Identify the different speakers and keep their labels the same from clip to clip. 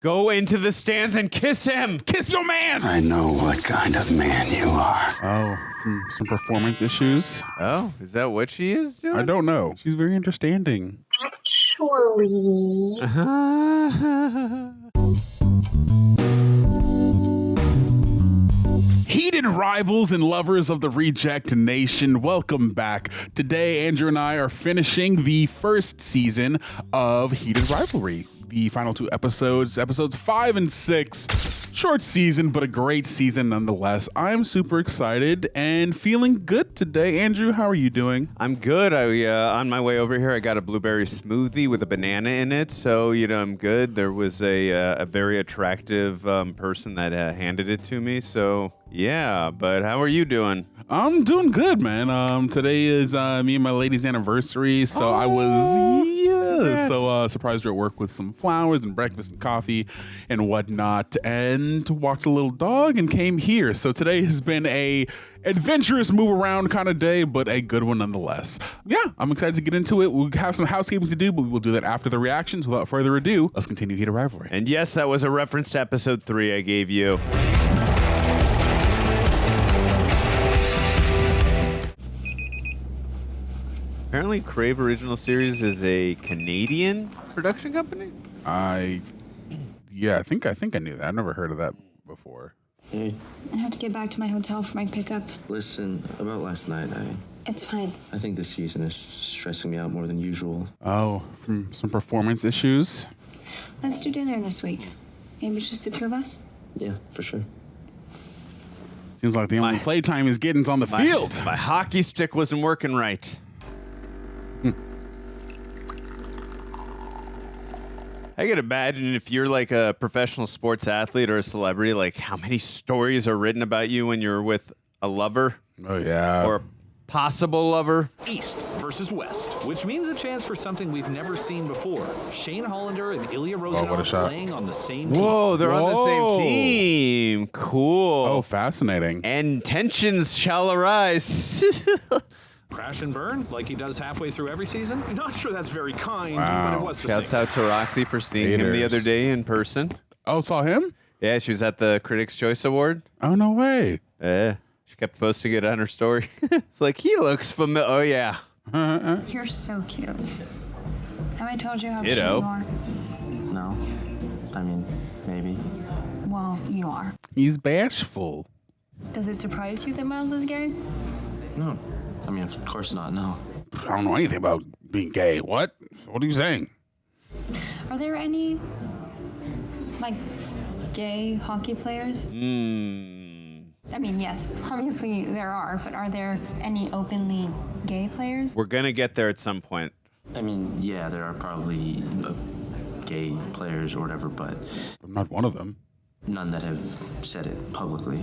Speaker 1: Go into the stands and kiss him.
Speaker 2: Kiss your man.
Speaker 3: I know what kind of man you are.
Speaker 2: Oh, some performance issues.
Speaker 1: Oh, is that what she is doing?
Speaker 2: I don't know. She's very understanding.
Speaker 4: Actually.
Speaker 2: Heated rivals and lovers of the Reject Nation, welcome back. Today, Andrew and I are finishing the first season of Heated Rivalry. The final two episodes 5 and 6. Short season, but a great season nonetheless. I'm super excited and feeling good today. Andrew, how are you doing?
Speaker 1: I'm good. On my way over here, I got a blueberry smoothie with a banana in it, so I'm good. There was a very attractive person that handed it to me, so yeah. But how are you doing?
Speaker 2: I'm doing good, man. Today is me and my lady's anniversary, so I was surprised her at work with some flowers and breakfast and coffee and whatnot, and walked a little dog and came here. So today has been a adventurous move around kind of day, but a good one nonetheless. Yeah, I'm excited to get into it. We have some housekeeping to do, but we will do that after the reactions. Without further ado, let's continue Heated Rivalry.
Speaker 1: And yes, that was a reference to episode 3 I gave you. Apparently, Crave Original Series is a Canadian production company.
Speaker 2: I think I knew that. I've never heard of that before.
Speaker 5: Hey,
Speaker 6: I have to get back to my hotel for my pickup.
Speaker 5: listen, about last night,
Speaker 6: It's fine.
Speaker 5: I think this season is stressing me out more than usual.
Speaker 2: Oh, from some performance issues.
Speaker 6: Let's do dinner this week. Maybe just the two of us?
Speaker 5: Yeah, for sure.
Speaker 2: Seems like the only playtime is getting on the field.
Speaker 1: My hockey stick wasn't working right. I can imagine if you're like a professional sports athlete or a celebrity, like how many stories are written about you when you're with a lover
Speaker 2: Oh, yeah.
Speaker 1: or a possible lover.
Speaker 7: East versus West, which means a chance for something we've never seen before. Shane Hollander and Ilya
Speaker 2: what a
Speaker 7: Rosanov
Speaker 2: shot.
Speaker 7: playing on the same team.
Speaker 1: Whoa, they're on the
Speaker 2: Whoa.
Speaker 1: same team. Cool.
Speaker 2: Oh, fascinating.
Speaker 1: And tensions shall arise.
Speaker 7: Crash and burn like he does halfway through every season?
Speaker 8: Not sure that's very kind,
Speaker 2: Wow.
Speaker 8: but it was the
Speaker 1: Shouts
Speaker 8: same.
Speaker 1: out to Roxy for seeing him the
Speaker 2: Haters.
Speaker 1: other day in person.
Speaker 2: Oh, saw him?
Speaker 1: Yeah, she was at the Critics' Choice Award.
Speaker 2: Oh, no way.
Speaker 1: Yeah, she kept posting it on her story. It's like, he looks familiar. Oh, yeah.
Speaker 6: You're so cute. Have I told you how cute
Speaker 1: Ditto.
Speaker 6: you are?
Speaker 5: No? I mean, maybe.
Speaker 6: Well, you are.
Speaker 2: He's bashful.
Speaker 6: Does it surprise you that Miles is gay?
Speaker 5: No. I mean, of course not, no.
Speaker 2: I don't know anything about being gay. What? What are you saying?
Speaker 6: Are there any, like, gay hockey players? I mean, yes, obviously there are, but are there any openly gay players?
Speaker 1: We're going to get there at some point.
Speaker 5: I mean, yeah, there are probably gay players or whatever, but
Speaker 2: I'm not one of them.
Speaker 5: none that have said it publicly.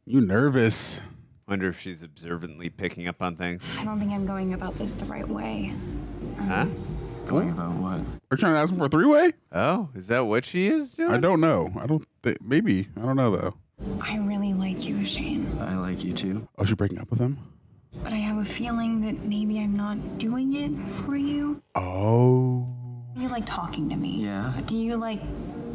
Speaker 2: You nervous?
Speaker 1: Wonder if she's observantly picking up on things.
Speaker 6: I don't think I'm going about this the right way.
Speaker 1: Huh?
Speaker 5: Going about what?
Speaker 2: We're trying to ask him for a three-way?
Speaker 1: Oh, is that what she is doing?
Speaker 2: I don't know. I don't think. Maybe. I don't know, though.
Speaker 6: I really like you, Shane,
Speaker 5: I like you too.
Speaker 2: Oh, she breaking up with him?
Speaker 6: but I have a feeling that maybe I'm not doing it for you.
Speaker 2: Oh.
Speaker 6: You like talking to me.
Speaker 5: Yeah.
Speaker 6: But do you like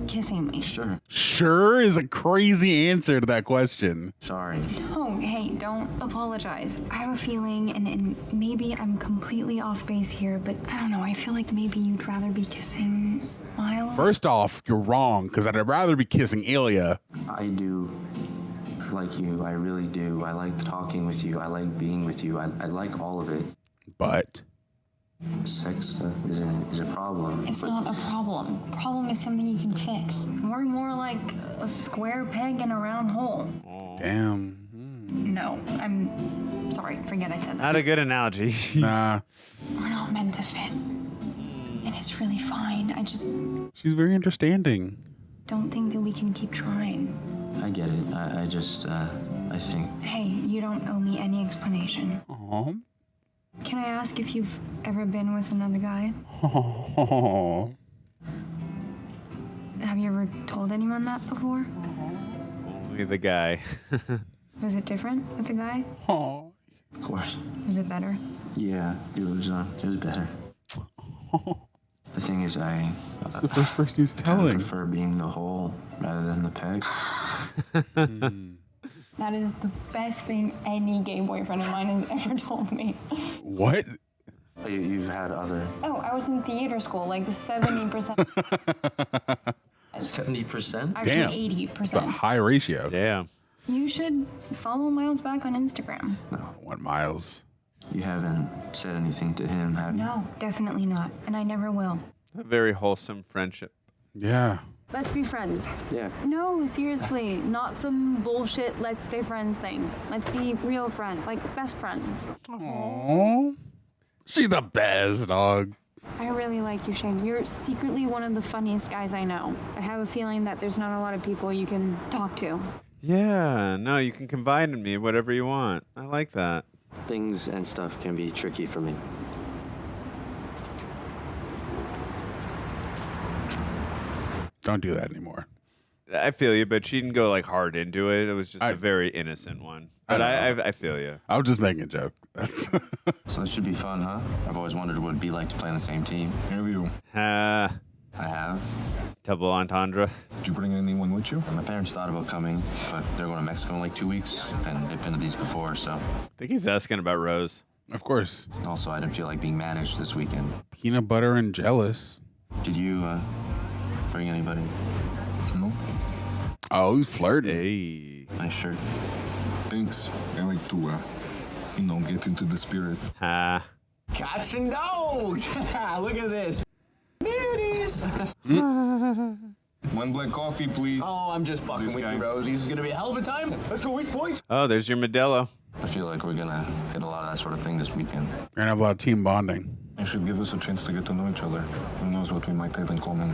Speaker 6: kissing me?
Speaker 5: Sure.
Speaker 2: Sure is a crazy answer to that question.
Speaker 5: Sorry.
Speaker 6: Oh, hey, don't apologize. I have a feeling, and maybe I'm completely off base here, but I don't know. I feel like maybe you'd rather be kissing Miles.
Speaker 2: First off, you're wrong, because I'd rather be kissing Ilya.
Speaker 5: I do like you. I really do. I like talking with you. I like being with you. I like all of it.
Speaker 2: But
Speaker 5: Sex stuff is a problem.
Speaker 6: It's
Speaker 5: but
Speaker 6: not a problem. Problem is something you can fix. We're more like a square peg in a round hole.
Speaker 2: damn.
Speaker 6: No, I'm sorry. Forget I said that.
Speaker 1: Not a good analogy.
Speaker 2: Nah.
Speaker 6: We're not meant to fit. And it's really fine. I just
Speaker 2: She's very understanding.
Speaker 6: don't think that we can keep trying.
Speaker 5: I get it. I just, I think.
Speaker 6: Hey, you don't owe me any explanation.
Speaker 2: Aw.
Speaker 6: Can I ask if you've ever been with another guy?
Speaker 2: Aw.
Speaker 6: Have you ever told anyone that before?
Speaker 1: Only the guy.
Speaker 6: Was it different with a guy?
Speaker 2: Aw.
Speaker 5: Of course.
Speaker 6: Was it better?
Speaker 5: Yeah, it was better. The thing thing is
Speaker 2: It's the first person he's
Speaker 5: kind of
Speaker 2: telling.
Speaker 5: prefer being the hole rather than the peg.
Speaker 6: That is the best thing any gay boyfriend of mine has ever told me.
Speaker 2: What?
Speaker 5: You've had other...
Speaker 6: Oh, I was in theater school, like the 70%.
Speaker 5: 70%?
Speaker 6: Actually,
Speaker 2: Damn.
Speaker 6: 80%.
Speaker 2: It's a high ratio.
Speaker 1: Damn.
Speaker 6: You should follow Miles back on Instagram.
Speaker 2: What, Miles?
Speaker 5: You haven't said anything to him, have you?
Speaker 6: No, definitely not. And I never will.
Speaker 1: A very wholesome friendship.
Speaker 2: Yeah.
Speaker 6: Let's be friends.
Speaker 5: Yeah.
Speaker 6: No, seriously. Not some bullshit let's stay friends thing. Let's be real friends, like best friends.
Speaker 2: Aww. She's the best, dog.
Speaker 6: I really like you, Shane. You're secretly one of the funniest guys I know. I have a feeling that there's not a lot of people you can talk to.
Speaker 1: Yeah, no, you can confide in me whatever you want. I like that.
Speaker 5: Things and stuff can be tricky for me.
Speaker 2: Don't do that anymore.
Speaker 1: I feel you, but she didn't go like hard into it. It was just a very innocent one. But I feel you.
Speaker 2: I was just making a joke. That's
Speaker 5: So this should be fun, huh? I've always wondered what it'd be like to play on the same team. Have you?
Speaker 1: Uh,
Speaker 5: I have.
Speaker 1: double entendre.
Speaker 8: Did you bring anyone with you?
Speaker 5: My parents thought about coming, but they're going to Mexico in like 2 weeks, and they've been to these before, so...
Speaker 1: I think he's asking about Rose.
Speaker 2: of course.
Speaker 5: Also, I didn't feel like being managed this weekend.
Speaker 2: Peanut butter and jealous.
Speaker 5: Did you, bring anybody?
Speaker 8: No?
Speaker 2: Oh, he's flirting.
Speaker 1: Hey.
Speaker 5: Nice shirt.
Speaker 8: Thanks. I like to, get into the spirit.
Speaker 1: Ah.
Speaker 5: Cats and dogs! Look at this. Beauties!
Speaker 8: One black coffee, please.
Speaker 5: Oh, I'm just fucking
Speaker 8: This
Speaker 5: with
Speaker 8: guy.
Speaker 5: you, Rose. This is gonna be a hell of a time. Let's go, East Boys!
Speaker 1: Oh, there's your Modelo.
Speaker 5: I feel like we're gonna get a lot of that sort of thing this weekend.
Speaker 2: We're gonna have a lot of team bonding.
Speaker 8: You should give us a chance to get to know each other. Who knows what we might have in common.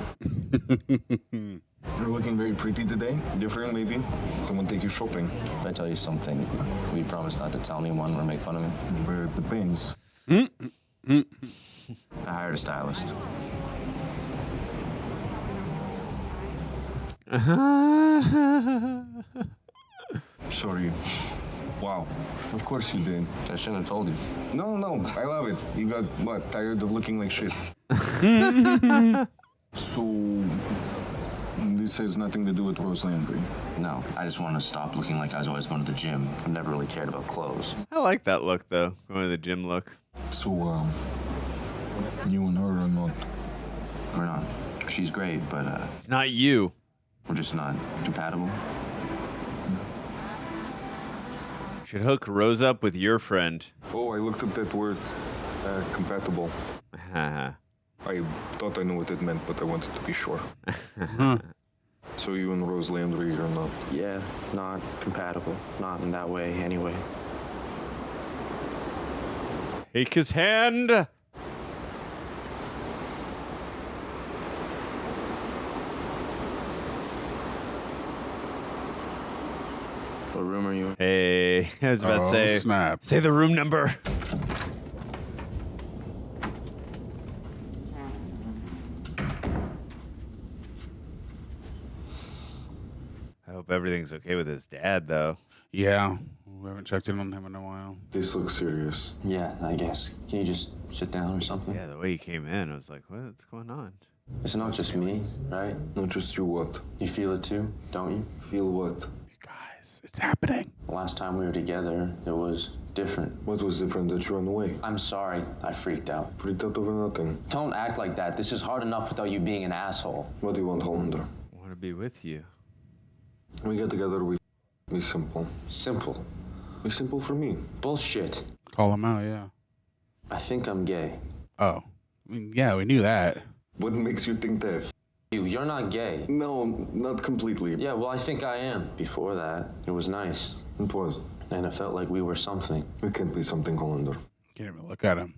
Speaker 8: You're looking very pretty today. Different, maybe. Someone take you shopping.
Speaker 5: If I tell you something, we promise not to tell anyone or make fun of me.
Speaker 8: Where it depends.
Speaker 5: I hired a stylist.
Speaker 8: Sorry. Wow. Of course you did.
Speaker 5: I shouldn't have told you.
Speaker 8: No, I love it. You got, what, tired of looking like shit? So, this has nothing to do with Rose Landry.
Speaker 5: No, I just wanted to stop looking like I was always going to the gym. I've never really cared about clothes.
Speaker 1: I like that look, though. Going to the gym look.
Speaker 8: So, you and her are not...
Speaker 5: We're not. She's great, but
Speaker 1: It's not you.
Speaker 5: we're just not compatible.
Speaker 1: Should hook Rose up with your friend.
Speaker 8: Oh, I looked up that word, compatible.
Speaker 1: Haha.
Speaker 8: I thought I knew what it meant, but I wanted to be sure. So you and Rose Landry are not...
Speaker 5: Yeah, not compatible. Not in that way, anyway.
Speaker 1: Take his hand.
Speaker 5: What room are you in?
Speaker 1: Hey, I was about to say.
Speaker 2: Snap.
Speaker 1: Say the room number. I hope everything's okay with his dad, though.
Speaker 2: Yeah. We haven't checked in on him in a while.
Speaker 8: This looks serious.
Speaker 5: Yeah, I guess. Can you just sit down or something?
Speaker 1: Yeah, the way he came in, I was like, what's going on?
Speaker 5: It's not just me, right?
Speaker 8: Not just you what?
Speaker 5: You feel it too, don't you?
Speaker 8: Feel what?
Speaker 2: You guys, it's happening.
Speaker 5: The last time we were together, it was different.
Speaker 8: What was different that you ran away?
Speaker 5: I'm sorry, I freaked out.
Speaker 8: Freaked out over nothing.
Speaker 5: Don't act like that. This is hard enough without you being an asshole.
Speaker 8: What do you want, Hollander?
Speaker 1: I want to be with you.
Speaker 8: We get together, we be simple.
Speaker 5: Simple.
Speaker 8: Be simple for me.
Speaker 5: Bullshit.
Speaker 2: Call him out, yeah.
Speaker 5: I think I'm gay.
Speaker 2: Oh. I mean, yeah, we knew that.
Speaker 8: What makes you think that?
Speaker 5: You're not gay.
Speaker 8: No, not completely.
Speaker 5: Yeah, well, I think I am. Before that, it was nice.
Speaker 8: It was.
Speaker 5: And it felt like we were something.
Speaker 8: We can't be something, Hollander.
Speaker 2: Can't even look at him.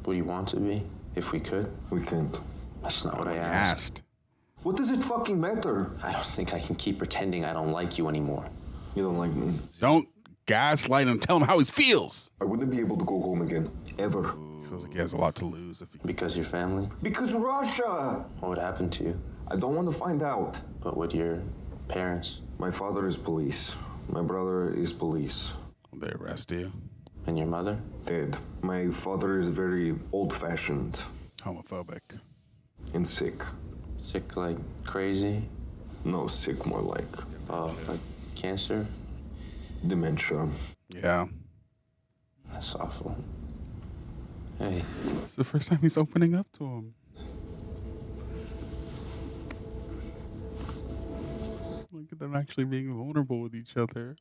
Speaker 5: Would you want to be? If we could?
Speaker 8: We can't.
Speaker 5: That's not what I
Speaker 2: He
Speaker 5: asked.
Speaker 2: asked.
Speaker 8: What does it fucking matter?
Speaker 5: I don't think I can keep pretending I don't like you anymore.
Speaker 8: You don't like me.
Speaker 2: Don't gaslight him. Tell him how he feels.
Speaker 8: I wouldn't be able to go home again. Ever.
Speaker 2: Feels like he has a lot to lose if he...
Speaker 5: Because your family?
Speaker 8: Because Russia!
Speaker 5: What would happen to you?
Speaker 8: I don't want to find out.
Speaker 5: But would your parents
Speaker 8: My father is police. My brother is police.
Speaker 2: Will they arrest you?
Speaker 5: and your mother?
Speaker 8: Dead. My father is very old-fashioned.
Speaker 2: Homophobic.
Speaker 8: And sick.
Speaker 5: Sick like crazy?
Speaker 8: No, sick more like
Speaker 5: Like cancer?
Speaker 8: dementia.
Speaker 2: Yeah.
Speaker 5: That's awful. Hey.
Speaker 2: It's the first time he's opening up to him. Look at them actually being vulnerable with each other.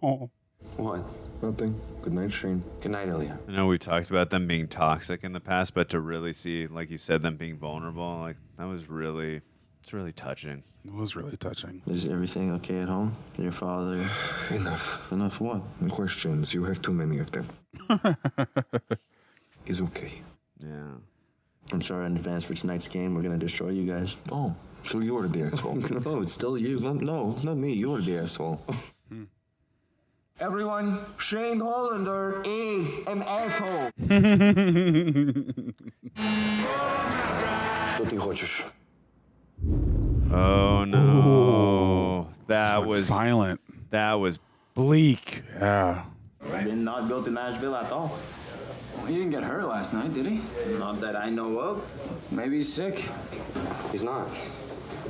Speaker 2: Oh.
Speaker 5: What?
Speaker 8: Nothing. Good night, Shane.
Speaker 5: Good night, Ilya.
Speaker 1: I know we talked about them being toxic in the past, but to really see, like you said, them being vulnerable, like that was really, it's really touching.
Speaker 2: It was really touching.
Speaker 5: Is everything okay at home? Your father?
Speaker 8: Enough.
Speaker 5: Enough what?
Speaker 8: Questions. You have too many of them. He's okay.
Speaker 1: Yeah.
Speaker 5: I'm sorry in advance for tonight's game. We're gonna destroy you guys.
Speaker 8: Oh, so you're the asshole.
Speaker 5: No, it's still you.
Speaker 8: No, not me. You're the asshole.
Speaker 5: Everyone, Shane Hollander is an asshole.
Speaker 8: Что ты хочешь?
Speaker 1: Oh no. That was
Speaker 2: silent.
Speaker 1: That was
Speaker 2: Bleak. Yeah.
Speaker 5: Did not go to Nashville at all.
Speaker 9: Well, he didn't get hurt last night, did he?
Speaker 5: Not that I know of.
Speaker 9: Maybe he's sick.
Speaker 5: He's not.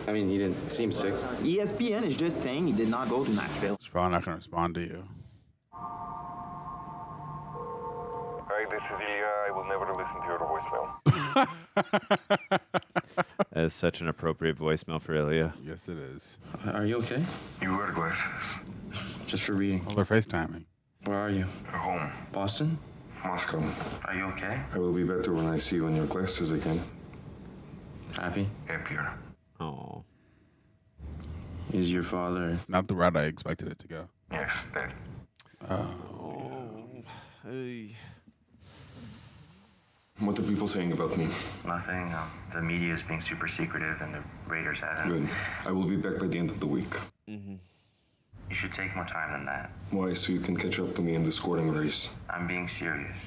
Speaker 5: I mean, he didn't seem sick.
Speaker 10: ESPN is just saying he did not go to Nashville.
Speaker 2: He's probably not going to respond to you.
Speaker 8: Hi, this is Ilya. I will never listen to your voicemail.
Speaker 1: That is such an appropriate voicemail for Ilya.
Speaker 2: Yes, it is.
Speaker 5: Are you okay?
Speaker 8: You wear glasses.
Speaker 5: Just for reading.
Speaker 2: Oh, they're FaceTiming.
Speaker 5: Where are you?
Speaker 8: Home.
Speaker 5: Boston?
Speaker 8: Moscow.
Speaker 5: Are you okay?
Speaker 8: I will be better when I see you in your glasses again.
Speaker 5: Happy?
Speaker 8: Happier.
Speaker 1: Oh.
Speaker 5: Is your father...
Speaker 2: Not the route I expected it to go.
Speaker 8: Yes, Dad.
Speaker 1: Hey.
Speaker 8: What are people saying about me?
Speaker 5: Nothing. The media is being super secretive and the Raiders haven't.
Speaker 8: Good. I will be back by the end of the week.
Speaker 5: You should take more time than that.
Speaker 8: Why? So you can catch up to me in the scoring race.
Speaker 5: I'm being serious.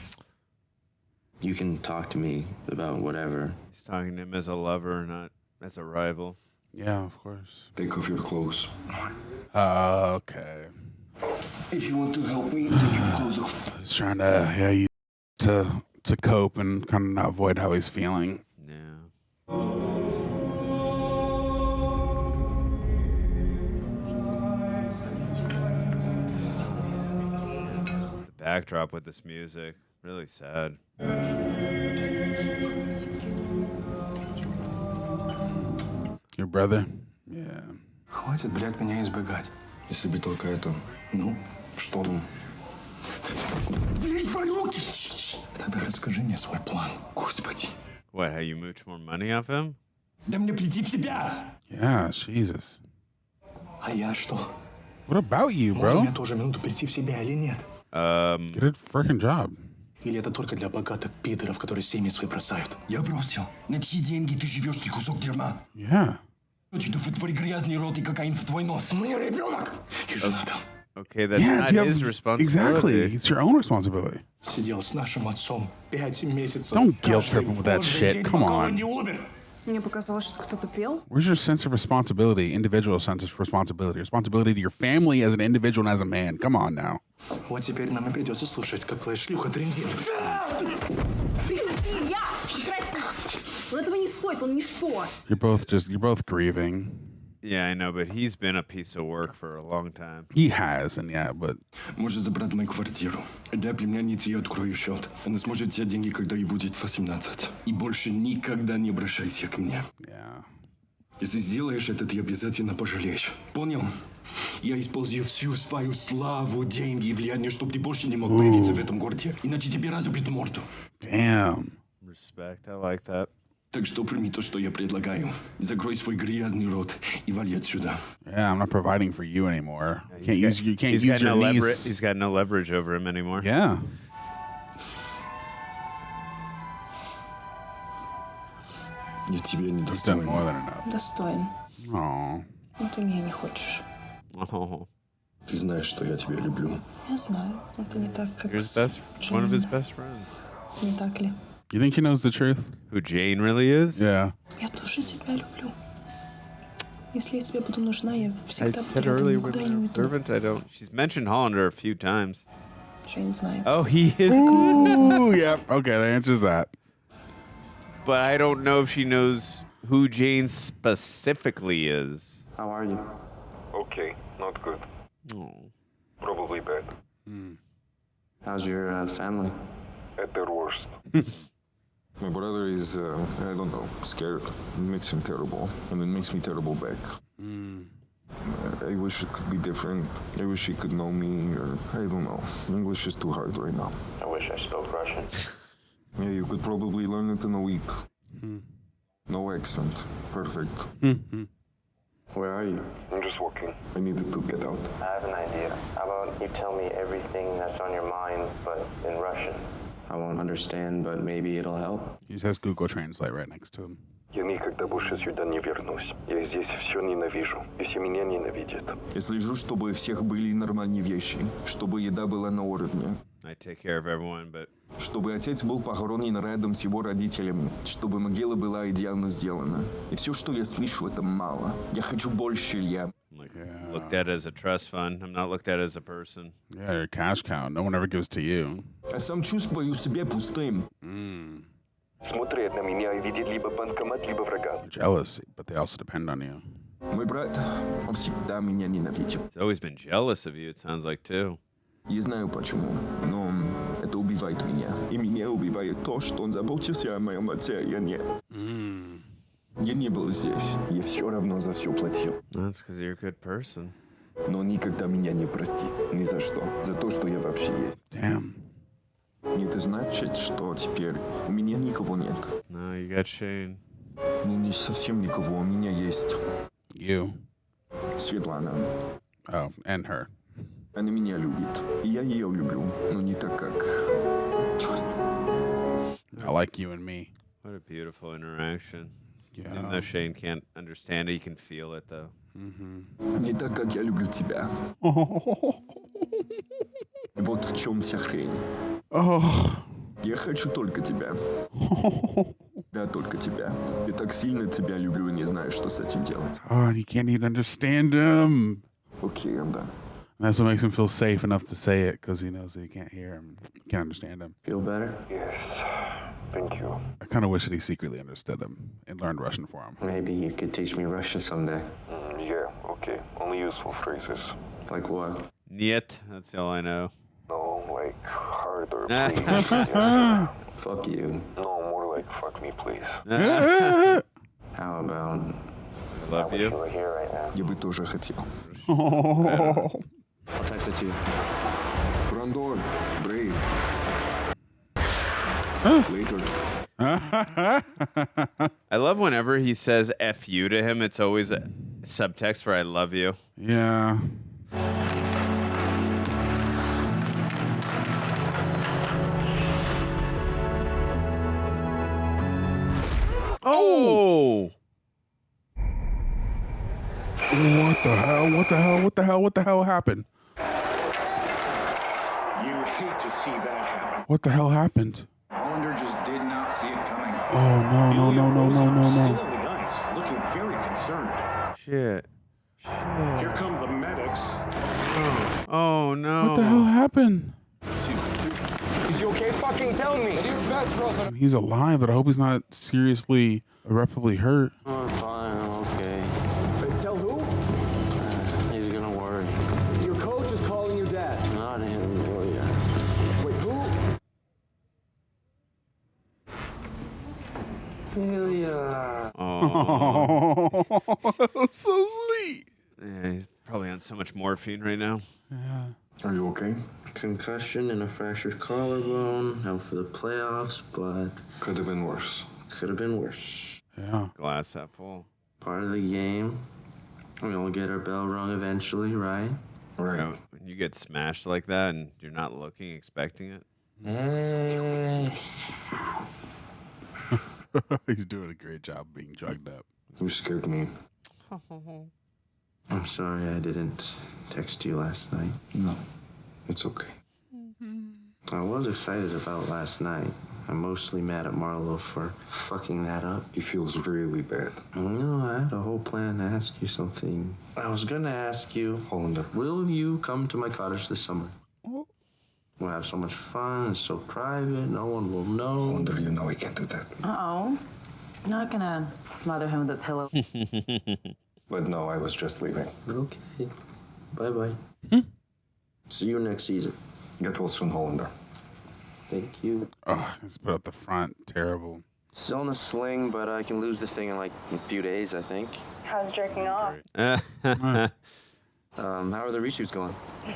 Speaker 5: You can talk to me about whatever.
Speaker 1: He's talking to him as a lover, not as a rival.
Speaker 2: Yeah, of course.
Speaker 8: Take off your clothes.
Speaker 2: Okay.
Speaker 8: If you want to help me, take your clothes off.
Speaker 2: He's trying to, use to cope and kind of avoid how he's feeling.
Speaker 1: Yeah. The backdrop with this music, really sad.
Speaker 2: Your brother? Yeah.
Speaker 3: Хватит, блядь, меня избегать.
Speaker 8: Если бы только это.
Speaker 3: Ну?
Speaker 8: Что там?
Speaker 3: Блядь, твои руки! Тогда расскажи мне свой план, господи.
Speaker 1: What, how you mooch more money off him?
Speaker 3: Да мне приди в себя!
Speaker 2: Yeah, Jesus.
Speaker 3: А я что?
Speaker 2: What about you,
Speaker 3: Можно
Speaker 2: bro?
Speaker 3: мне тоже минуту прийти в себя или нет?
Speaker 2: Get a freaking job.
Speaker 3: Или это только для богатых пидоров, которые семьи свои бросают? Я бросил. На чьи деньги ты живешь, ты кусок дерьма?
Speaker 2: Yeah.
Speaker 3: Твой грязный рот и кокаин в твой нос. У меня ребенок! И жена там.
Speaker 1: Okay, that's
Speaker 2: Yeah,
Speaker 1: not
Speaker 2: you have-
Speaker 1: his responsibility.
Speaker 2: Exactly. It's your own responsibility.
Speaker 3: Сидел с нашим отцом 5 месяцев.
Speaker 2: Don't guilt
Speaker 3: Каждый
Speaker 2: trip him with that
Speaker 3: божий
Speaker 2: shit.
Speaker 3: день,
Speaker 2: Come
Speaker 3: пока он
Speaker 2: on.
Speaker 3: не умер.
Speaker 11: Мне показалось, что кто-то пел.
Speaker 2: Where's your sense of responsibility, individual sense of responsibility? Responsibility to your family as an individual and as a man. Come on now.
Speaker 3: Вот теперь нам и придется слушать, как твоя шлюха трындит.
Speaker 11: Прекрати, я! Прекрати! Он этого не стоит, он ничто.
Speaker 2: You're both grieving.
Speaker 1: Yeah, I know, but he's been a piece of work for a long time.
Speaker 2: He has, and yeah, but
Speaker 3: Можешь забрать мою квартиру. Для племянницы я открою счет. Она сможет взять деньги, когда ей будет 18. И больше никогда не обращайся к мне.
Speaker 2: yeah.
Speaker 3: Если сделаешь это, ты обязательно пожалеешь. Понял? Я использую всю свою славу, деньги и влияние, чтобы ты больше не мог появиться в этом городе. Иначе тебе разобьют морду.
Speaker 2: Damn.
Speaker 1: Respect, I like that.
Speaker 3: Так что прими то, что я предлагаю. Закрой свой грязный рот и вали отсюда.
Speaker 2: Yeah, I'm not providing for you anymore. You can't
Speaker 1: He's
Speaker 2: use
Speaker 1: got
Speaker 2: your
Speaker 1: no
Speaker 2: niece.
Speaker 1: He's got no leverage over him anymore.
Speaker 2: Yeah.
Speaker 3: Я тебе не
Speaker 2: He's done
Speaker 3: достоин.
Speaker 2: more than enough.
Speaker 11: Достоин.
Speaker 2: Oh.
Speaker 11: Но ты меня не хочешь.
Speaker 1: Oh,
Speaker 3: Ты знаешь, что я тебя люблю.
Speaker 11: Я знаю, но это не так, как
Speaker 1: you're his best, one of his best friends.
Speaker 11: Не так ли?
Speaker 2: You think he knows the truth?
Speaker 1: Who Jane really is?
Speaker 2: Yeah.
Speaker 11: Я тоже тебя люблю. Если я тебе буду нужна, я
Speaker 1: I
Speaker 11: всегда
Speaker 1: said
Speaker 11: буду
Speaker 1: earlier
Speaker 11: рядом,
Speaker 1: with
Speaker 11: никуда я не
Speaker 1: her
Speaker 11: уйду.
Speaker 1: servant, I don't. She's mentioned Hollander a few times.
Speaker 11: Джейн знает.
Speaker 1: Oh, he is.
Speaker 2: Ooh, yep. Okay, that answers that.
Speaker 1: But I don't know if she knows who Jane specifically is.
Speaker 5: How are you?
Speaker 8: Okay, not good.
Speaker 1: Oh.
Speaker 8: Probably bad.
Speaker 5: How's your family?
Speaker 8: At their worst. My brother is, I don't know, scared. It makes him terrible. And it makes me terrible back. I wish it could be different. I wish he could know me, or I don't know. English is too hard right now.
Speaker 5: I wish I spoke Russian.
Speaker 8: Yeah, you could probably learn it in a week. No accent. Perfect.
Speaker 5: Where are you?
Speaker 8: I'm just walking. I needed to get out.
Speaker 5: I have an idea. How about you tell me everything that's on your mind, but in Russian? I won't understand, but maybe it'll help.
Speaker 2: He just has Google Translate right next to him.
Speaker 8: Я никогда больше сюда не вернусь. Я здесь все ненавижу, и все меня ненавидят.
Speaker 3: Я слежу, чтобы у всех были нормальные вещи, чтобы еда была на уровне.
Speaker 1: I take care of everyone, but...
Speaker 3: Чтобы отец был похоронен рядом с его родителями, чтобы могила была идеально сделана. И все, что я слышу, это мало. Я хочу больше, Илья.
Speaker 1: Looked at as a trust fund. I'm not looked at as a person.
Speaker 2: Yeah, you're a cash cow. No one ever gives to you.
Speaker 3: А сам чувствую себя пустым.
Speaker 8: Смотрят на меня и видят либо банкомат, либо врага.
Speaker 2: Jealousy, but they also depend on you.
Speaker 3: Мой брат, он всегда меня ненавидел.
Speaker 1: He's always been jealous of you, it sounds like, too.
Speaker 3: Я знаю почему, но это убивает меня. И меня убивает то, что он заботился о моем отце, а я нет. Я не был здесь. Я все равно за все платил.
Speaker 1: That's because you're a good person.
Speaker 3: Но он никогда меня не простит. Ни за что. За то, что я вообще есть.
Speaker 2: Damn.
Speaker 3: Это значит, что теперь у меня никого нет.
Speaker 1: No, you got Shane.
Speaker 3: Ну, не совсем никого. У меня есть...
Speaker 2: You.
Speaker 3: Светлана.
Speaker 2: Oh, and her.
Speaker 3: Она меня любит. И я ее люблю. Но не так, как... Черт.
Speaker 2: I like you and me.
Speaker 1: What a beautiful interaction.
Speaker 2: Yeah.
Speaker 1: Even though Shane can't understand it, he can feel it, though.
Speaker 3: Не так, как я люблю тебя. Вот в чем вся хрень. Я хочу только тебя. Да, только тебя. Я так сильно тебя люблю и не знаю, что с этим делать.
Speaker 2: Oh, you can't even understand him.
Speaker 3: Окей, I'm done.
Speaker 2: That's what makes him feel safe enough to say it, because he knows that he can't hear him, can't understand him.
Speaker 5: Feel better?
Speaker 8: Yes. Thank you.
Speaker 2: I kind of wish that he secretly understood him and learned Russian for him.
Speaker 5: Maybe you could teach me Russian someday.
Speaker 8: Yeah, okay. Only useful phrases.
Speaker 5: Like what?
Speaker 1: Niet, that's all I know.
Speaker 8: No, like harder, please. Yeah.
Speaker 5: Fuck you.
Speaker 8: No, more like fuck me, please.
Speaker 5: How about...
Speaker 1: I love you.
Speaker 5: You were here right now.
Speaker 3: Я бы тоже хотел.
Speaker 5: I'll text it to you.
Speaker 3: Front door. Brave. Later.
Speaker 1: I love whenever he says F you to him, it's always a subtext for I love you.
Speaker 2: Yeah.
Speaker 1: Oh!
Speaker 2: What the hell? What the hell? What the hell? What the hell happened?
Speaker 12: You hate to see that happen.
Speaker 2: What the hell happened?
Speaker 12: Hollander just did not see it coming.
Speaker 2: Oh, no, no, no, no, no, no,
Speaker 12: Still
Speaker 2: no.
Speaker 12: on the ice, looking very concerned.
Speaker 1: Shit.
Speaker 12: Here come the medics.
Speaker 1: Oh, no.
Speaker 2: What the hell happened?
Speaker 12: Is you okay? Fucking tell me.
Speaker 2: He's alive, but I hope he's not seriously, irreparably hurt.
Speaker 5: Oh, I'm fine. I'm okay.
Speaker 12: Tell who?
Speaker 5: He's gonna worry.
Speaker 12: Your coach is calling you dad.
Speaker 5: Not him, Ilya.
Speaker 12: Wait, who?
Speaker 5: Ilya.
Speaker 1: Oh.
Speaker 2: So sweet.
Speaker 1: Yeah, he's probably on so much morphine right now.
Speaker 2: Yeah.
Speaker 3: Are you okay?
Speaker 5: Concussion and a fractured collarbone. Out for the playoffs, but...
Speaker 8: Could have been worse.
Speaker 5: Could have been worse.
Speaker 2: Yeah.
Speaker 1: Glass half full.
Speaker 5: Part of the game. We all get our bell rung eventually, right?
Speaker 1: You know, when you get smashed like that and you're not looking, expecting it.
Speaker 5: Hey.
Speaker 2: He's doing a great job being drugged up.
Speaker 8: You scared me.
Speaker 5: I'm sorry I didn't text you last night.
Speaker 8: No, it's okay.
Speaker 5: I was excited about last night. I'm mostly mad at Marlo for fucking that up.
Speaker 8: He feels really bad.
Speaker 5: You know, I had a whole plan to ask you something. I was gonna ask you,
Speaker 8: Hollander,
Speaker 5: will you come to my cottage this summer? We'll have so much fun. It's so private. No one will know.
Speaker 8: Hollander, you know I can't do that.
Speaker 13: Uh-oh. You're not gonna smother him with a pillow.
Speaker 3: But no, I was just leaving.
Speaker 9: Okay. Bye-bye. See you next season.
Speaker 3: Get well soon, Hollander.
Speaker 9: Thank you.
Speaker 2: Oh, let's put up the front. Terrible.
Speaker 9: Still in a sling, but I can lose the thing in like a few days, I think.
Speaker 6: How's jerking off?
Speaker 9: How are the reshoots going?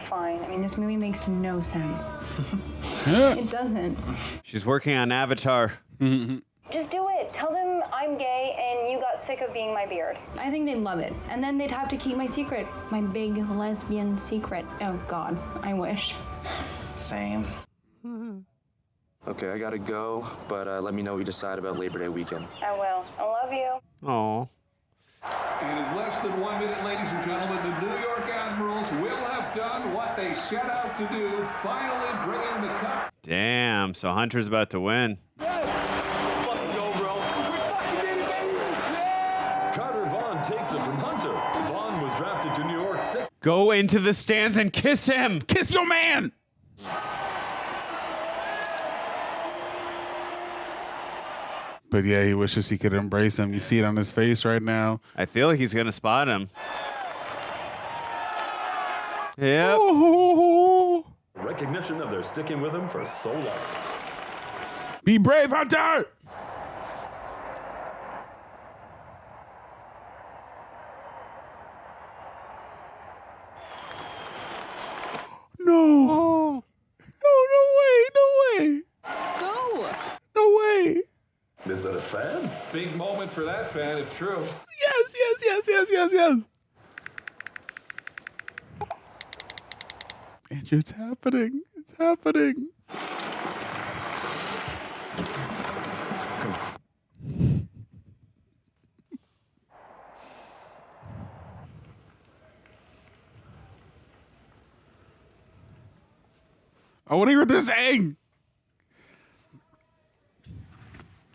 Speaker 6: Fine. I mean, this movie makes no sense. It doesn't.
Speaker 1: She's working on Avatar.
Speaker 6: Just do it. Tell them I'm gay and you got sick of being my beard. I think they'd love it. And then they'd have to keep my secret. My big lesbian secret. Oh, God. I wish.
Speaker 10: Same.
Speaker 9: Okay, I gotta go, but let me know what you decide about Labor Day weekend.
Speaker 6: I will. I love you.
Speaker 1: Aw.
Speaker 14: And in less than 1 minute, ladies and gentlemen, the New York Admirals will have done what they set out to do, finally bringing the cup.
Speaker 1: Damn, so Hunter's about to win.
Speaker 12: Fucking go, bro. We fucking did it, baby. Yeah!
Speaker 15: Carter Vaughn takes it from Hunter. Vaughn was drafted to New York 6.
Speaker 1: Go into the stands and kiss him.
Speaker 2: Kiss your man. But yeah, he wishes he could embrace him. You see it on his face right now.
Speaker 1: I feel like he's going to spot him. Yep.
Speaker 15: Recognition of their sticking with him for so long.
Speaker 2: Be brave, Hunter! No. No way.
Speaker 6: Go.
Speaker 2: No way.
Speaker 15: Is that a fan?
Speaker 14: Big moment for that fan, if true.
Speaker 2: Yes. Andrew, it's happening. It's happening. I want to hear what they're saying.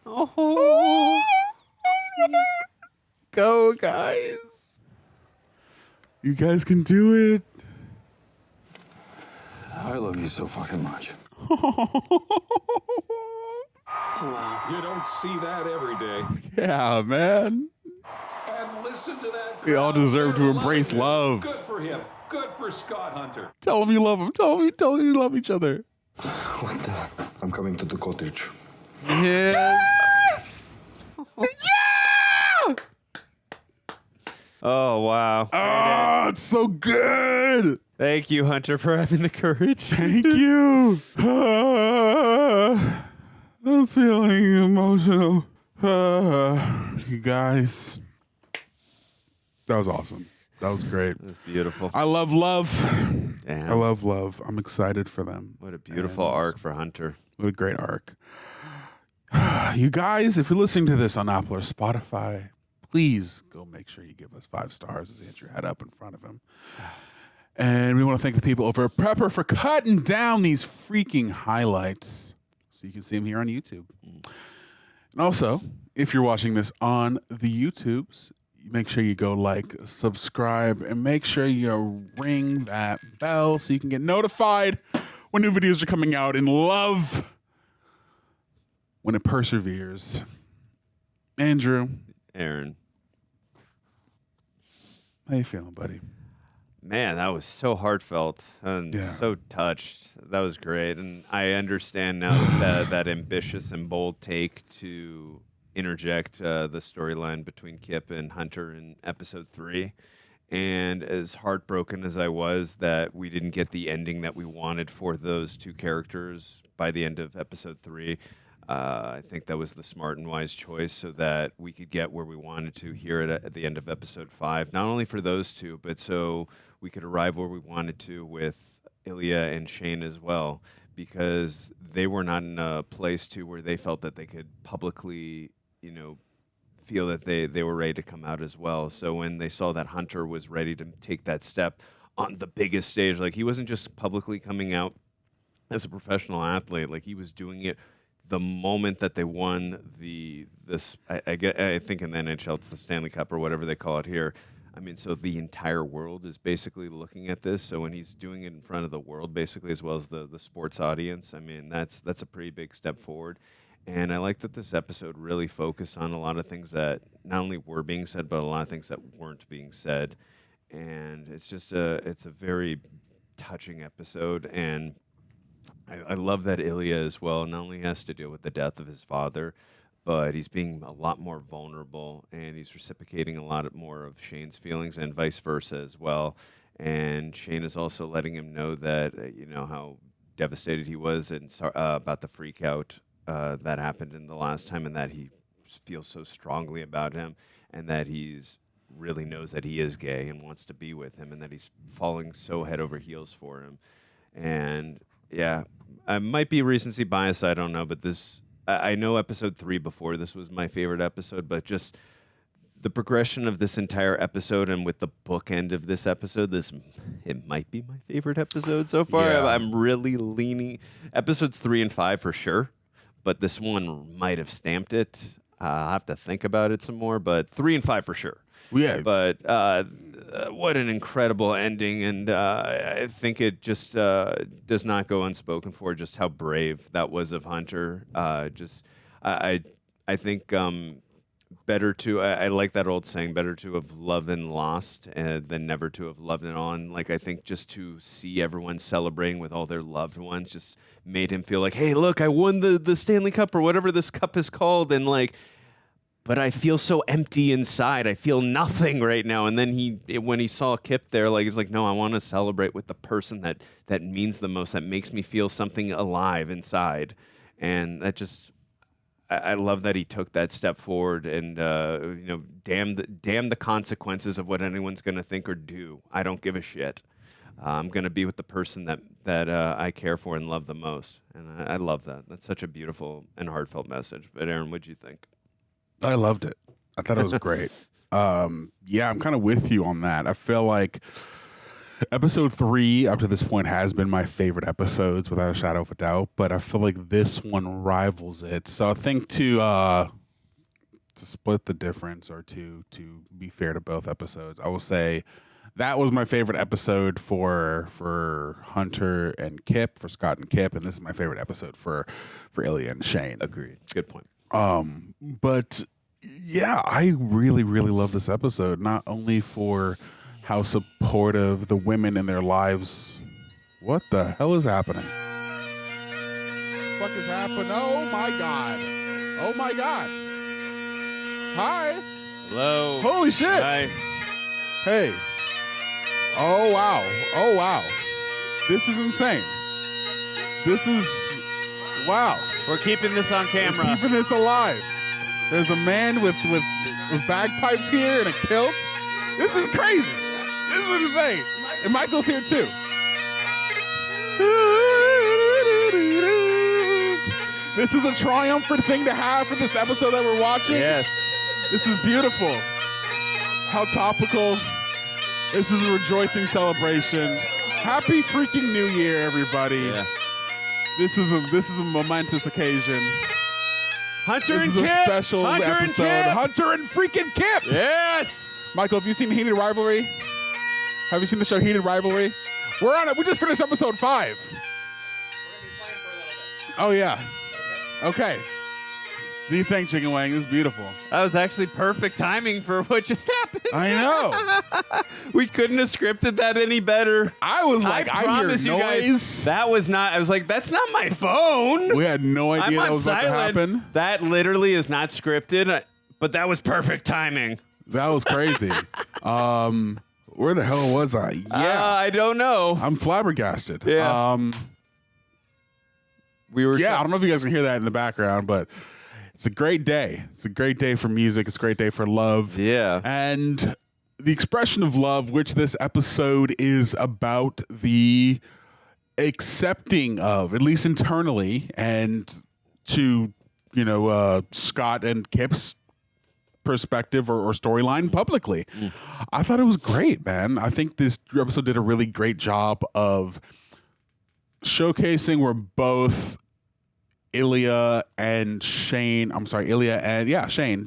Speaker 2: Oh. Go, guys. You guys can do it.
Speaker 3: I love you so fucking much.
Speaker 14: You don't see that every day.
Speaker 2: Yeah, man.
Speaker 14: And listen to that.
Speaker 2: We all deserve to embrace love.
Speaker 14: Good for him. Good for Scott Hunter.
Speaker 2: Tell him you love him. Tell him you love each other.
Speaker 3: What the? I'm coming to the cottage.
Speaker 2: Yes! Yeah!
Speaker 1: Oh, wow.
Speaker 2: Oh, it's so good.
Speaker 1: Thank you, Hunter, for having the courage.
Speaker 2: Thank you. I'm feeling emotional. You guys. That was awesome. That was great.
Speaker 1: That was beautiful.
Speaker 2: I love love.
Speaker 1: Damn.
Speaker 2: I love love. I'm excited for them.
Speaker 1: What a beautiful arc for Hunter.
Speaker 2: What a great arc. You guys, if you're listening to this on Apple or Spotify, please go make sure you give us 5 stars as you hit your head up in front of him. And we want to thank the people over at Prepper for cutting down these freaking highlights so you can see them here on YouTube. And also, if you're watching this on the YouTubes, make sure you go like, subscribe, and make sure you ring that bell so you can get notified when new videos are coming out. And love when it perseveres. Andrew.
Speaker 1: Aaron.
Speaker 2: How you feeling, buddy?
Speaker 1: Man, that was so heartfelt and so touched. That was great. And I understand now that ambitious and bold take to interject the storyline between Kip and Hunter in episode 3. And as heartbroken as I was that we didn't get the ending that we wanted for those two characters by the end of episode 3, I think that was the smart and wise choice so that we could get where we wanted to here at the end of episode 5, not only for those two, but so we could arrive where we wanted to with Ilya and Shane as well, because they were not in a place to where they felt that they could publicly, feel that they were ready to come out as well. So when they saw that Hunter was ready to take that step on the biggest stage, like he wasn't just publicly coming out as a professional athlete, like he was doing it the moment that they won I think in the NHL it's the Stanley Cup or whatever they call it here. I mean, so the entire world is basically looking at this. So when he's doing it in front of the world, basically, as well as the sports audience, I mean, that's a pretty big step forward. And I like that this episode really focused on a lot of things that not only were being said, but a lot of things that weren't being said. And it's just it's a very touching episode. And I love that Ilya as well not only has to deal with the death of his father, but he's being a lot more vulnerable, and he's reciprocating a lot more of Shane's feelings and vice versa as well. And Shane is also letting him know that, how devastated he was and about the freak out that happened in the last time, and that he feels so strongly about him, and that he's really knows that he is gay and wants to be with him, and that he's falling so head over heels for him. And yeah, I might be recency bias, I don't know, but I know episode 3 before this was my favorite episode, but just the progression of this entire episode, and with the bookend of this episode, it might be my favorite episode so far.
Speaker 2: Yeah.
Speaker 1: I'm really leaning episodes 3 and 5 for sure, but this one might have stamped it. I'll have to think about it some more, but 3 and 5 for sure.
Speaker 2: Yeah.
Speaker 1: But what an incredible ending, and I think it just does not go unspoken for just how brave that was of Hunter. I think better to, I like that old saying, better to have loved and lost than never to have loved and on. Like, I think just to see everyone celebrating with all their loved ones just made him feel like, hey, look, I won the Stanley Cup, or whatever this cup is called, and like, but I feel so empty inside. I feel nothing right now. And then when he saw Kip there, like, he's like, no, I want to celebrate with the person that means the most, that makes me feel something alive inside. And that just, I love that he took that step forward, and damn the consequences of what anyone's going to think or do. I don't give a shit. I'm going to be with the person that I care for and love the most. And I love that. That's such a beautiful and heartfelt message. But Aaron, what'd you think?
Speaker 2: I loved it. I thought it was great. Yeah, I'm kind of with you on that. I feel like episode 3 up to this point has been my favorite episodes without a shadow of a doubt, but I feel like this one rivals it. So I think to split the difference, or to be fair to both episodes, I will say that was my favorite episode for Hunter and Kip, for Scott and Kip, and this is my favorite episode for Ilya and Shane.
Speaker 1: Agreed. Good point.
Speaker 2: But yeah, I really, really love this episode, not only for how supportive the women in their lives. What the hell is happening? What the fuck is happening? Oh my God. Oh my God. Hi.
Speaker 1: Hello.
Speaker 2: Holy shit.
Speaker 1: Hi.
Speaker 2: Hey. Oh wow. Oh wow. This is insane. This is, wow.
Speaker 1: We're keeping this on camera.
Speaker 2: We're keeping this alive. There's a man with bagpipes here and a kilt. This is crazy. This is insane. And Michael's here too. This is a triumphant thing to have for this episode that we're watching.
Speaker 1: Yes.
Speaker 2: This is beautiful. How topical. This is a rejoicing celebration. Happy freaking New Year, everybody.
Speaker 1: Yeah.
Speaker 2: This is a momentous occasion.
Speaker 1: Hunter
Speaker 2: this
Speaker 1: and
Speaker 2: is
Speaker 1: Kip.
Speaker 2: a special
Speaker 1: Hunter
Speaker 2: episode.
Speaker 1: And Kip.
Speaker 2: Hunter and freaking Kip.
Speaker 1: Yes.
Speaker 2: Michael, have you seen Heated Rivalry? Have you seen the show Heated Rivalry? We're on it. We just finished episode 5. Oh yeah. Okay. What do you think, Chicken Wang? This is beautiful.
Speaker 1: That was actually perfect timing for what just happened.
Speaker 2: I know.
Speaker 1: We couldn't have scripted that any better.
Speaker 2: I was like, I
Speaker 1: promise
Speaker 2: hear
Speaker 1: you
Speaker 2: noise.
Speaker 1: guys, that was not. I was like, that's not my phone.
Speaker 2: We had no idea that was about to happen.
Speaker 1: That literally is not scripted, but that was perfect timing.
Speaker 2: That was crazy. Where the hell was I? Yeah,
Speaker 1: I don't know.
Speaker 2: I'm flabbergasted.
Speaker 1: Yeah.
Speaker 2: I don't know if you guys can hear that in the background, but it's a great day. It's a great day for music. It's a great day for love.
Speaker 1: Yeah.
Speaker 2: And the expression of love, which this episode is about, the accepting of, at least internally, and to, Scott and Kip's perspective or storyline publicly. I thought it was great, man. I think this episode did a really great job of showcasing where both Ilya and Shane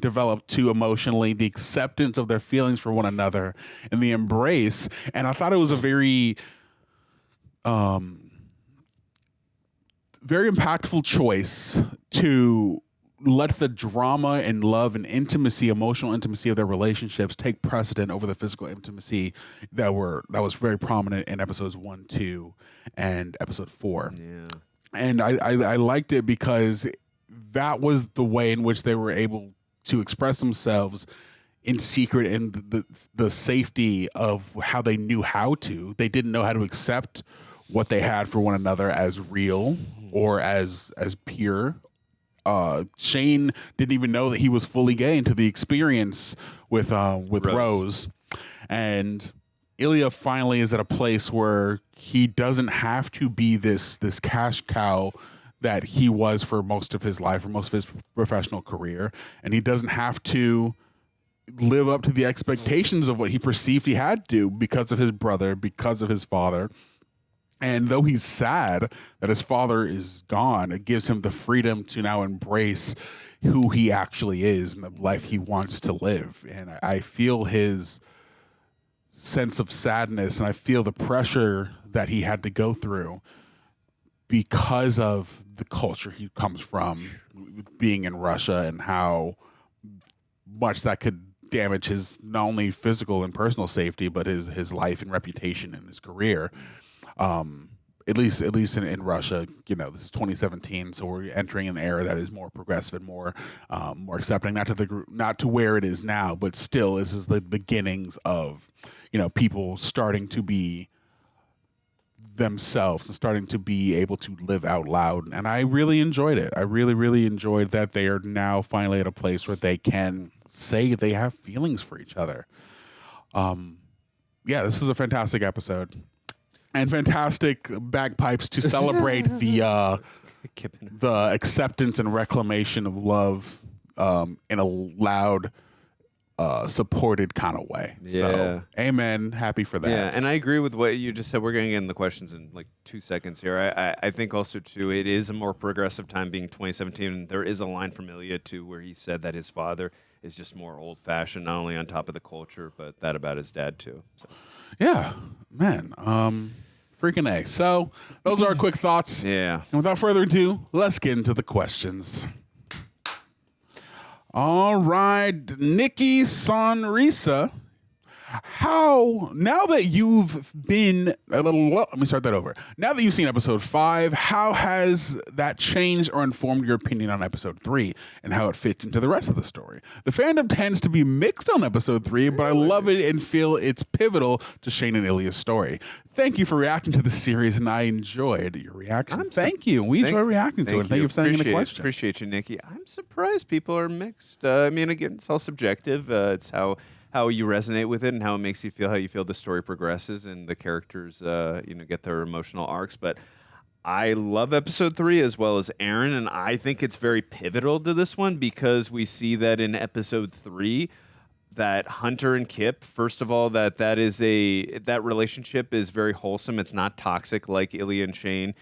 Speaker 2: developed to emotionally, the acceptance of their feelings for one another and the embrace. And I thought it was a very very impactful choice to let the drama and love and intimacy, emotional intimacy of their relationships take precedent over the physical intimacy that was very prominent in episodes 1, 2, and episode 4.
Speaker 1: Yeah.
Speaker 2: And I liked it because that was the way in which they were able to express themselves in secret, and the safety of how they knew how to. They didn't know how to accept what they had for one another as real or as pure. Shane didn't even know that he was fully gay into the experience with Rose. And Ilya finally is at a place where he doesn't have to be this cash cow that he was for most of his life, for most of his professional career. And he doesn't have to live up to the expectations of what he perceived he had to because of his brother, because of his father. And though he's sad that his father is gone, it gives him the freedom to now embrace who he actually is and the life he wants to live. And I feel his sense of sadness, and I feel the pressure that he had to go through because of the culture he comes from, being in Russia, and how much that could damage his not only physical and personal safety, but his life and reputation and his career. At least in Russia, this is 2017, so we're entering an era that is more progressive and more accepting, not to where it is now, but still, this is the beginnings of people starting to be themselves and starting to be able to live out loud. And I really enjoyed it. I really, really enjoyed that they are now finally at a place where they can say they have feelings for each other. This is a fantastic episode. And fantastic bagpipes to celebrate the acceptance and reclamation of love in a loud, supported kind of way.
Speaker 1: Yeah.
Speaker 2: So, amen. Happy for that.
Speaker 1: Yeah, and I agree with what you just said. We're going to get in the questions in like 2 seconds here. I think also, too, it is a more progressive time being 2017. There is a line from Ilya, too, where he said that his father is just more old-fashioned, not only on top of the culture, but that about his dad, too. So.
Speaker 2: Yeah, man. Freaking A. So those are our quick thoughts.
Speaker 1: Yeah.
Speaker 2: And without further ado, let's get into the questions. All right, Nikki Sonrisa. Now that you've been let me start that over. Now that you've seen episode 5, how has that changed or informed your opinion on episode 3 and how it fits into the rest of the story? The fandom tends to be mixed on episode 3, but I love it and feel it's pivotal to Shane and Ilya's story. Thank you for reacting to the series, and I enjoyed your reaction. Thank you. We enjoy reacting to it. Thank you for sending in a question.
Speaker 1: Appreciate you, Nikki. I'm surprised people are mixed. I mean, again, it's all subjective. It's how you resonate with it and how it makes you feel, how you feel the story progresses and the characters, get their emotional arcs. But I love episode 3 as well as Aaron, and I think it's very pivotal to this one because we see that in episode 3 that Hunter and Kip, first of all, that relationship is very wholesome. It's not toxic like Ilya and Shane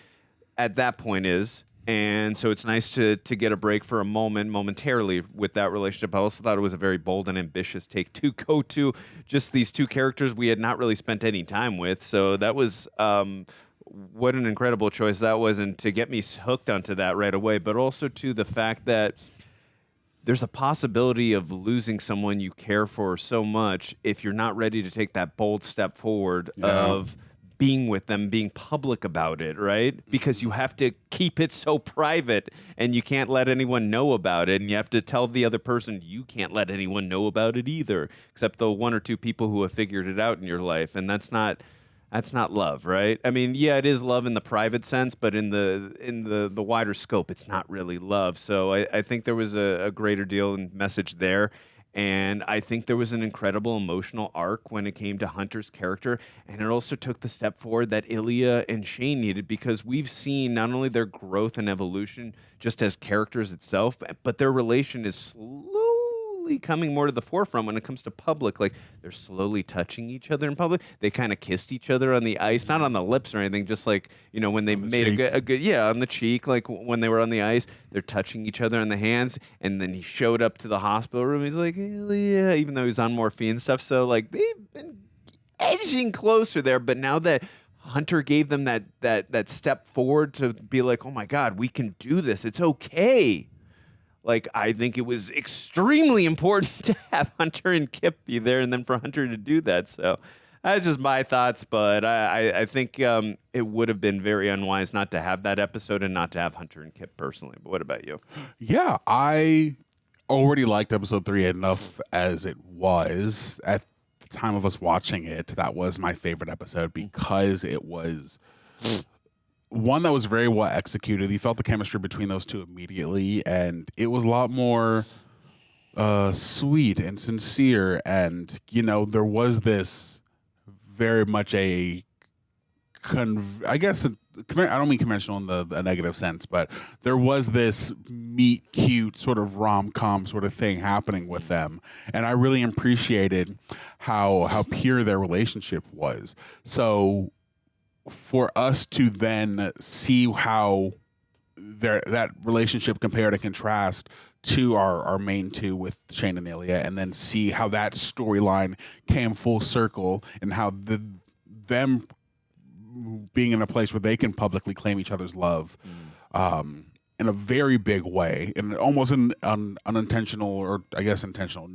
Speaker 1: at that point is. And so it's nice to get a break for a momentarily with that relationship. I also thought it was a very bold and ambitious take to go to just these two characters we had not really spent any time with. So that was what an incredible choice that was, and to get me hooked onto that right away. But also to the fact that there's a possibility of losing someone you care for so much if you're not ready to take that bold step forward of being with them, being public about it, right? Because you have to keep it so private and you can't let anyone know about it. And you have to tell the other person you can't let anyone know about it either, except the 1 or 2 people who have figured it out in your life. And that's not love, right? I mean, yeah, it is love in the private sense, but in the wider scope, it's not really love. So I think there was a greater deal and message there. And I think there was an incredible emotional arc when it came to Hunter's character. And it also took the step forward that Ilya and Shane needed, because we've seen not only their growth and evolution just as characters itself, but their relation is slowly coming more to the forefront when it comes to public. Like, they're slowly touching each other in public. They kind of kissed each other on the ice, not on the lips or anything, just like, when they made a good, on the cheek, like when they were on the ice, they're touching each other on the hands. And then he showed up to the hospital room. He's like, Ilya, even though he's on morphine and stuff. So like, they've been edging closer there. But now that Hunter gave them that step forward to be like, oh my God, we can do this. It's okay. Like, I think it was extremely important to have Hunter and Kip be there, and then for Hunter to do that. So that's just my thoughts, but I think it would have been very unwise not to have that episode and not to have Hunter and Kip personally. But what about you?
Speaker 2: Yeah, I already liked episode 3 enough as it was. At the time of us watching it, that was my favorite episode because it was one that was very well executed. You felt the chemistry between those two immediately, and it was a lot more sweet and sincere. And, you know, there was this very much I guess, I don't mean conventional in the negative sense, but there was this meet cute sort of rom-com sort of thing happening with them. And I really appreciated how pure their relationship was. So for us to then see how that relationship compared and contrast to our main two with Shane and Ilya, and then see how that storyline came full circle and how them being in a place where they can publicly claim each other's love in a very big way, and almost an unintentional, or I guess intentional,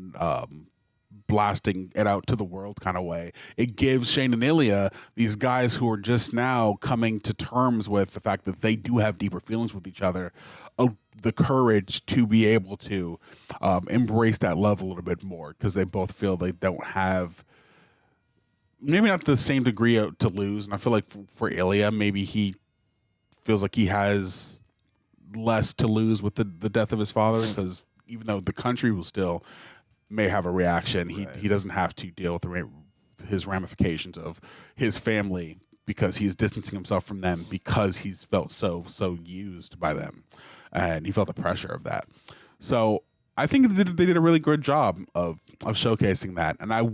Speaker 2: blasting it out to the world kind of way. It gives Shane and Ilya, these guys who are just now coming to terms with the fact that they do have deeper feelings with each other, the courage to be able to embrace that love a little bit more, because they both feel they don't have, maybe not the same degree to lose. And I feel like for Ilya, maybe he feels like he has less to lose with the death of his father, because even though the country will still may have a reaction, he doesn't have to deal with his ramifications of his family, because he's distancing himself from them because he's felt so used by them, and he felt the pressure of that. So I think they did a really good job of showcasing that, and I